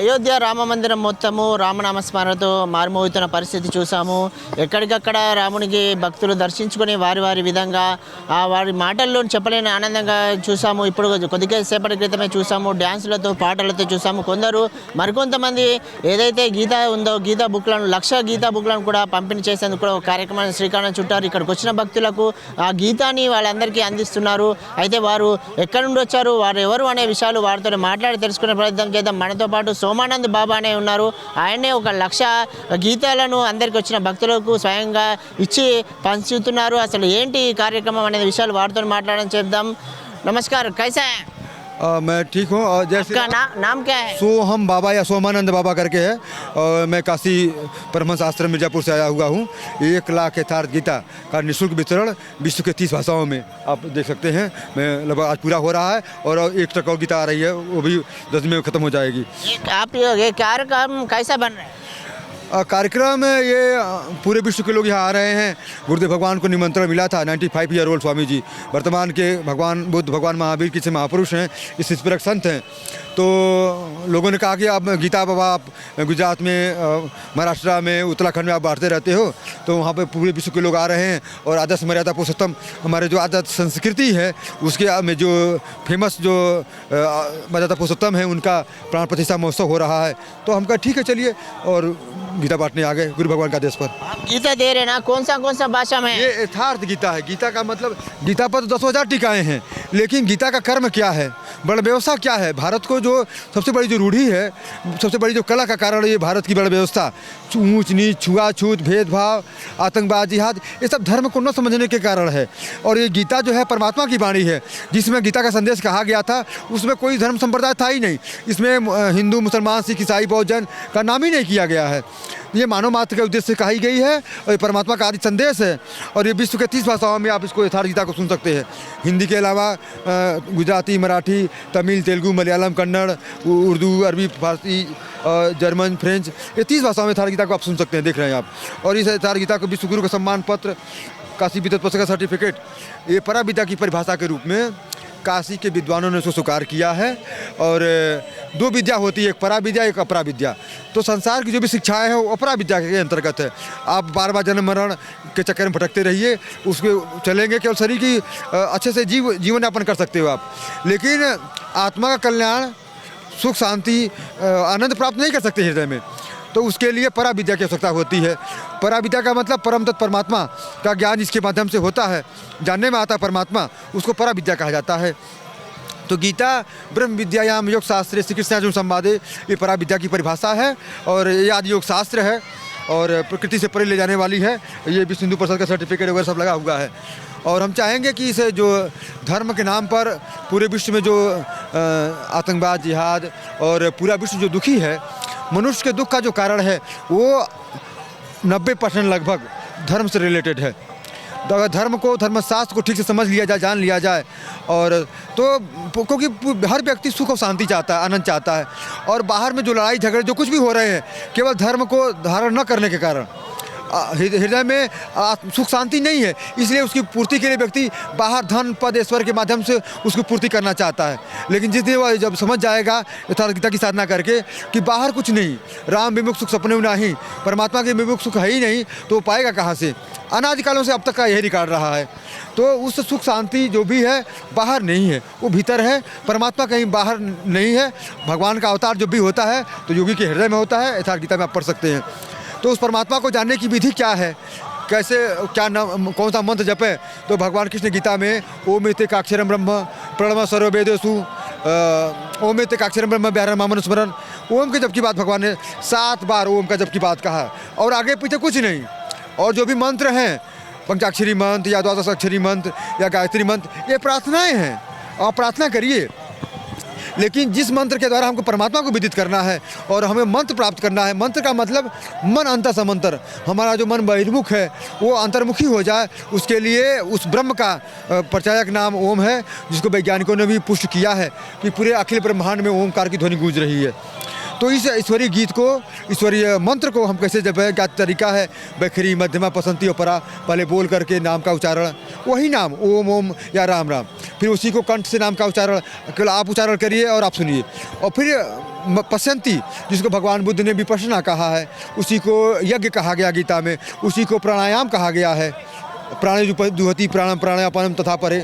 అయోధ్య రామ మందిరం మొత్తము రామనామస్మరణతో మారుమోగుతున్న పరిస్థితి చూసాము. ఎక్కడికక్కడ రామునికి భక్తులు దర్శించుకొని వారి వారి విధంగా వారి మాటల్లో చెప్పలేని ఆనందంగా చూసాము. ఇప్పుడు కొద్దిగా సేపటి క్రితమే చూసాము, డ్యాన్సులతో పాటలతో చూసాము. మరికొంతమంది ఏదైతే గీత ఉందో గీతా బుక్లను 1,00,000 గీతా బుక్లను కూడా పంపిణీ చేసేందుకు కూడా ఒక కార్యక్రమాన్ని శ్రీకారం చుట్టారు. ఇక్కడికి వచ్చిన భక్తులకు ఆ గీతాన్ని వాళ్ళందరికీ అందిస్తున్నారు. అయితే వారు ఎక్కడి నుండి వచ్చారు, వారు ఎవరు అనే విషయాలు వారితో మాట్లాడి తెలుసుకునే ప్రయత్నం చేద్దాం. మనతో పాటు సోమానంద్ బాబా అనే ఉన్నారు. ఆయనే 1,00,000 గీతాలను అందరికి వచ్చిన భక్తులకు స్వయంగా ఇచ్చి పంచుతున్నారు. అసలు ఏంటి ఈ కార్యక్రమం అనే విషయాలు వారితో మాట్లాడడం చేద్దాం. నమస్కారం, कैसा है? मैं ठीक हूँ। और जैसे आपका नाम क्या है? सोहम बाबा या सोमानंद बाबा करके है, और मैं काशी परमहंस आश्रम मिर्जापुर से आया हुआ हूँ। 1,00,000 यथार्थ गीता का निःशुल्क वितरण विश्व के 30 भाषाओं में आप देख सकते हैं। मैं लगभग आज पूरा हो रहा है और 1 ट्रक और गीता आ रही है, वो भी 10 दिन में ख़त्म हो जाएगी। आप ये कार्यक्रम कैसा बन रहा है? कार्यक्रम ये पूरे विश्व के लोग यहाँ आ रहे हैं। गुरुदेव भगवान को निमंत्रण मिला था। 95 ईयर ओल्ड स्वामी जी वर्तमान के भगवान बुद्ध भगवान महावीर किसी महापुरुष हैं, इस इंस्पिरक संत हैं। तो लोगों ने कहा कि आप गीता बाबा आप गुजरात में, महाराष्ट्र में, उत्तराखंड में आप बांटते रहते हो, तो वहाँ पे पूरे विश्व के लोग आ रहे हैं। और आदर्श मर्यादा पुरुषोत्तम हमारे जो आदर्श संस्कृति है उसके में जो फेमस जो मर्यादा पुरुषोत्तम है उनका प्राण प्रतिष्ठा महोत्सव हो रहा है। तो हम कहा ठीक है चलिए, और गीता बांटने आ गए गुरु भगवान का आदेश पर। आप गीता दे रहे ना, कौन सा भाषा में? ये यथार्थ गीता है। गीता का मतलब, गीता पर तो 10,000 टीकाएँ हैं, लेकिन गीता का कर्म क्या है, बड़ व्यवस्था क्या है। भारत को जो सबसे बड़ी जो रूढ़ी है, सबसे बड़ी जो कला का कारण ये भारत की बड़ व्यवस्था, ऊंच नीच, छुआछूत, भेदभाव, आतंकवाद, जिहाद, ये सब धर्म को न समझने के कारण है। और ये गीता जो है परमात्मा की वाणी है, जिसमें गीता का संदेश कहा गया था, उसमें कोई धर्म संप्रदाय था ही नहीं। इसमें हिंदू, मुसलमान, सिख, ईसाई, बौद्ध, जैन का नाम ही नहीं किया गया है। ये मानव मात्र के उद्देश्य से कही गई है और ये परमात्मा का आदि संदेश है। और ये विश्व के 30 भाषाओं में आप इसको यथार्थ गीता को सुन सकते हैं। हिंदी के अलावा गुजराती, मराठी, तमिल, तेलुगु, मलयालम, कन्नड़, उर्दू, अरबी, फारसी, जर्मन, फ्रेंच, ये 30 भाषाओं में यथार्थ गीता को आप सुन सकते हैं, देख रहे हैं आप। और इस यथार्थ गीता को विश्व गुरु का सम्मान पत्र, काशी विद्वत पुस्तक का सर्टिफिकेट, ये पराविद्या की परिभाषा के रूप में काशी के विद्वानों ने उसको स्वीकार किया है। और 2 विद्या होती है, एक पराविद्या, एक अपराविद्या। तो संसार की जो भी शिक्षाएं हैं वो अपराविद्या के अंतर्गत है। आप बार जन्म मरण के चक्कर में भटकते रहिए, उसके चलेंगे केवल शरीर की अच्छे से जीवन यापन कर सकते हो आप, लेकिन आत्मा का कल्याण, सुख, शांति, आनंद प्राप्त नहीं कर सकते हृदय में। तो उसके लिए पराविद्या की आवश्यकता होती है। पराविद्या का मतलब परम तत्व परमात्मा का ज्ञान जिसके माध्यम से होता है, जानने में आता है परमात्मा, उसको पराविद्या कहा जाता है। तो गीता ब्रह्म विद्यायाम योग शास्त्र श्री कृष्ण अर्जुन संवादे, ये पराविद्या की परिभाषा है। और ये आदि योग शास्त्र है और प्रकृति से परे ले जाने वाली है। ये विश्व हिंदू परिषद का सर्टिफिकेट वगैरह सब लगा हुआ है। और हम चाहेंगे कि इसे जो धर्म के नाम पर पूरे विश्व में जो आतंकवाद, जिहाद और पूरा विश्व जो दुखी है, मनुष्य के दुख का जो कारण है वो 90% लगभग धर्म से रिलेटेड है। तो अगर धर्म को, धर्मशास्त्र को ठीक से समझ लिया जाए, जान लिया जाए, और तो क्योंकि हर व्यक्ति सुख और शांति चाहता है, आनंद चाहता है। और बाहर में जो लड़ाई झगड़े जो कुछ भी हो रहे हैं, केवल धर्म को धारण न करने के कारण हृदय में सुख शांति नहीं है। इसलिए उसकी पूर्ति के लिए व्यक्ति बाहर धन, पद, ऐश्वर्य के माध्यम से उसकी पूर्ति करना चाहता है। लेकिन जिस दिन वह जब समझ जाएगा यथार्थ गीता की साधना करके कि बाहर कुछ नहीं, राम विमुख सुख सपने में नहीं, परमात्मा के विमुख सुख है ही नहीं, तो वो पाएगा कहाँ से। अनादिकालों से अब तक का यही रिकॉर्ड रहा है। तो उस सुख शांति जो भी है बाहर नहीं है, वो भीतर है। परमात्मा कहीं बाहर नहीं है। भगवान का अवतार जो भी होता है तो योगी के हृदय में होता है। यथार्थ गीता में आप पढ़ सकते हैं। तो उस परमात्मा को जानने की विधि क्या है, कैसे, क्या नाम, कौन सा मंत्र जपे, तो भगवान कृष्ण गीता में ओम एतेकाक्षरम ब्रह्म प्रणव सर्ववेदेषु, ओम एतेकाक्षरम ब्रह्म व्याहरं मामनुस्मरन्, ओम के जप की बात भगवान ने 7 बार ओम का जप की बात कहा। और आगे पीछे कुछ नहीं। और जो भी मंत्र हैं, पंचाक्षरी मंत्र या 12 अक्षरी मंत्र या गायत्री मंत्र, ये प्रार्थनाएँ हैं। आप प्रार्थना करिए, लेकिन जिस मंत्र के द्वारा हमको परमात्मा को विदित करना है और हमें मंत्र प्राप्त करना है, मंत्र का मतलब मन अंतर समंतर, हमारा जो मन बहिर्मुख है वो अंतर्मुखी हो जाए, उसके लिए उस ब्रह्म का प्रचायक नाम ओम है, जिसको वैज्ञानिकों ने भी पुष्ट किया है कि पूरे अखिल ब्रह्मांड में ओमकार की ध्वनि गूंज रही है। तो इस ईश्वरीय गीत को, ईश्वरीय मंत्र को हम कैसे जब क्या तरीका है, बखरी मध्यमा पसंती अपरा, पहले बोल करके नाम का उच्चारण, वही नाम ओम ओम या राम राम, फिर उसी को कंठ से नाम का उच्चारण केवल आप उच्चारण करिए और आप सुनिए, और फिर पश्यंती जिसको भगवान बुद्ध ने विपश्यना कहा है, उसी को यज्ञ कहा गया गीता में, उसी को प्राणायाम कहा गया है, प्राणाजुपति प्राणायाम प्राणायापनम तथा परे।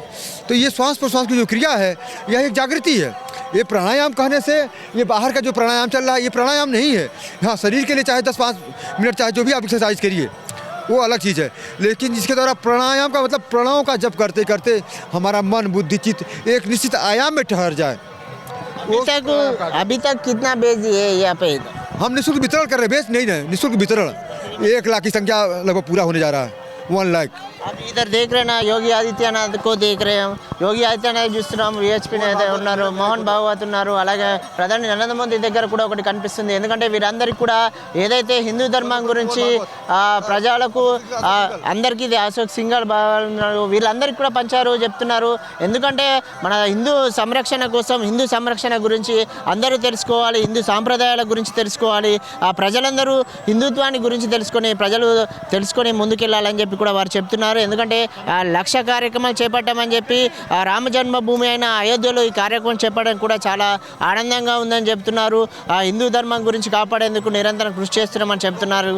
तो ये श्वास प्रश्वास की जो क्रिया है यह एक जागृति है। ये प्राणायाम कहने से ये बाहर का जो प्राणायाम चल रहा है ये प्राणायाम नहीं है। हाँ, शरीर के लिए चाहे 10-5 मिनट चाहे जो भी आप एक्सरसाइज करिए वो अलग चीज़ है, लेकिन जिसके द्वारा प्राणायाम का मतलब प्रणव का जप करते करते हमारा मन बुद्धि चित्त एक निश्चित आयाम में ठहर जाए। अभी तक कितना बेच दिए यहाँ पे? हम निःशुल्क वितरण कर रहे हैं, बेच नहीं रहे, निःशुल्क वितरण 1 लाख की संख्या लगभग पूरा होने जा रहा है, 1 लाख। अब इधर देख रहे ना, योगी आदित्यनाथ को देख रहे हैं, యోగి ఆదిత్యనాథ్ చూస్తున్నాం, విహెచ్పి నేత ఉన్నారు, మోహన్ భాగవత్ ఉన్నారు, అలాగే ప్రధాని నరేంద్ర మోదీ దగ్గర కూడా ఒకటి కనిపిస్తుంది. ఎందుకంటే వీరందరికీ కూడా ఏదైతే హిందూ ధర్మం గురించి ప్రజలకు అందరికీ అశోక్ సింఘాల్ ఉన్నారు, వీళ్ళందరికీ కూడా పంచారు చెప్తున్నారు. ఎందుకంటే మన హిందూ సంరక్షణ కోసం, హిందూ సంరక్షణ గురించి అందరూ తెలుసుకోవాలి, హిందూ సాంప్రదాయాల గురించి తెలుసుకోవాలి, ఆ ప్రజలందరూ హిందుత్వాన్ని గురించి తెలుసుకొని ముందుకెళ్ళాలని చెప్పి కూడా వారు చెప్తున్నారు. ఎందుకంటే 1,00,000 కార్యక్రమాలు చేపట్టామని చెప్పి రామ జన్మభూమి అయిన అయోధ్యలో ఈ కార్యక్రమం చేపట్టడం కూడా చాలా ఆనందంగా ఉందని చెప్తున్నారు. హిందూ ధర్మం గురించి కాపాడేందుకు నిరంతరం కృషి చేస్తున్నామని చెప్తున్నారు.